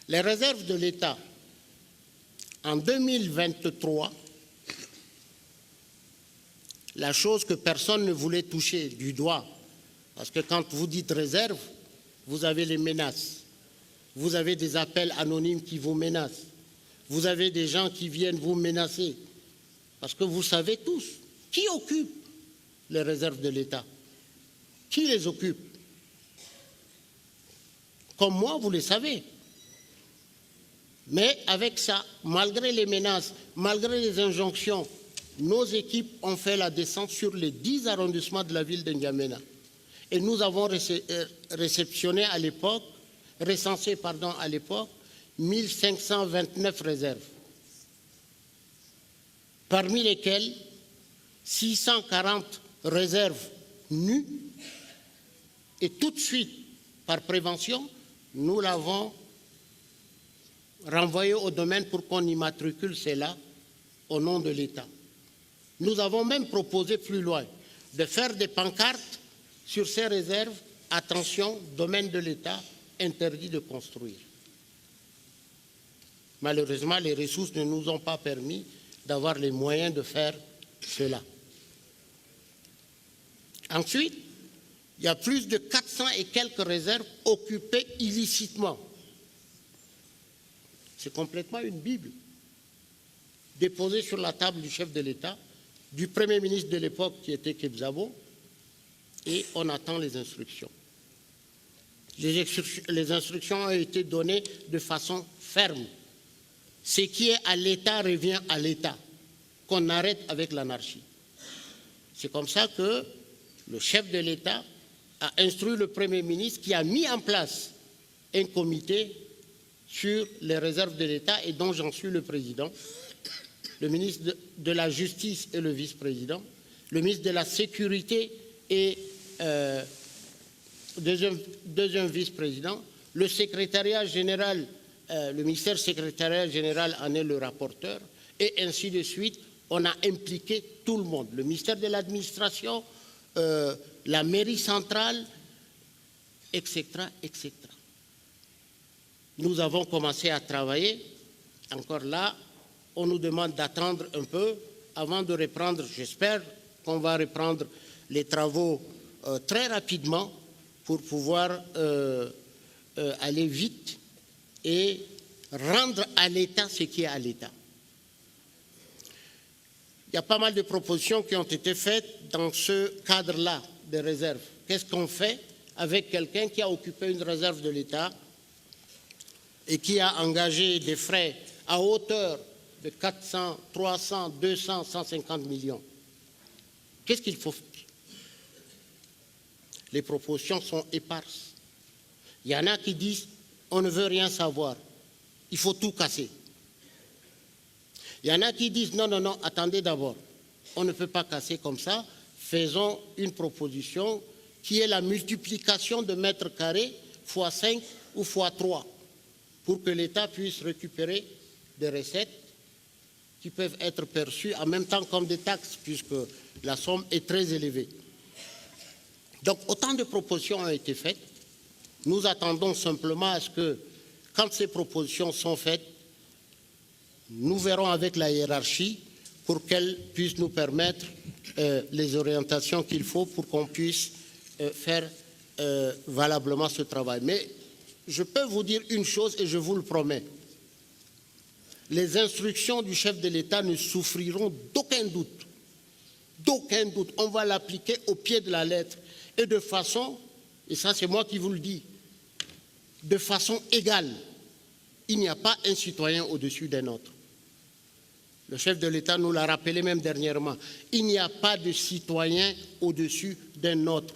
Les réserves de l'État, en 2023, la chose que personne ne voulait toucher du doigt, parce que quand vous dites réserve, vous avez les menaces, vous avez des appels anonymes qui vous menacent, vous avez des gens qui viennent vous menacer, parce que vous savez tous qui occupe les réserves de l'État, qui les occupe. Comme moi, vous le savez. Mais avec ça, malgré les menaces, malgré les injonctions, nos équipes ont fait la descente sur les 10 arrondissements de la ville de N'Djamena. Et nous avons réceptionné à l'époque, recensé à l'époque, 1529 réserves, parmi lesquelles 640 réserves nues, et tout de suite, par prévention, nous l'avons renvoyé au domaine pour qu'on immatricule cela au nom de l'État. Nous avons même proposé plus loin de faire des pancartes sur ces réserves, attention, domaine de l'État, interdit de construire. Malheureusement, les ressources ne nous ont pas permis d'avoir les moyens de faire cela. Ensuite, il y a plus de 400 et quelques réserves occupées illicitement. C'est complètement une Bible déposée sur la table du chef de l'État, du Premier ministre de l'époque qui était Kebzabo, et on attend les instructions. Les instructions ont été données de façon ferme. Ce qui est à l'État revient à l'État, qu'on arrête avec l'anarchie. C'est comme ça que le chef de l'État a instruit le Premier ministre qui a mis en place un comité sur les réserves de l'État et dont j'en suis le président, le ministre de la Justice et le vice-président, le ministre de la Sécurité et deuxième vice-président, le secrétariat général, le ministère secrétariat général en est le rapporteur, et ainsi de suite. On a impliqué tout le monde, le ministère de l'administration, la mairie centrale, etc., etc. Nous avons commencé à travailler. Encore là, on nous demande d'attendre un peu avant de reprendre. J'espère qu'on va reprendre les travaux très rapidement pour pouvoir aller vite et rendre à l'État ce qui est à l'État. Il y a pas mal de propositions qui ont été faites dans ce cadre-là de réserve. Qu'est-ce qu'on fait avec quelqu'un qui a occupé une réserve de l'État et qui a engagé des frais à hauteur de 400, 300, 200, 150 millions? Qu'est-ce qu'il faut faire? Les propositions sont éparses. Il y en a qui disent on ne veut rien savoir, il faut tout casser. Il y en a qui disent non, non, non, attendez d'abord, on ne peut pas casser comme ça, faisons une proposition qui est la multiplication de mètres carrés fois 5 ou fois 3 pour que l'État puisse récupérer des recettes qui peuvent être perçues en même temps comme des taxes puisque la somme est très élevée. Donc autant de propositions ont été faites. Nous attendons simplement à ce que quand ces propositions sont faites, nous verrons avec la hiérarchie pour qu'elle puisse nous permettre les orientations qu'il faut pour qu'on puisse faire valablement ce travail. Mais je peux vous dire une chose et je vous le promets. Les instructions du chef de l'État ne souffriront d'aucun doute. D'aucun doute. On va l'appliquer au pied de la lettre et de façon, et ça c'est moi qui vous le dis, de façon égale. Il n'y a pas un citoyen au-dessus d'un autre. Le chef de l'État nous l'a rappelé même dernièrement. Il n'y a pas de citoyen au-dessus d'un autre.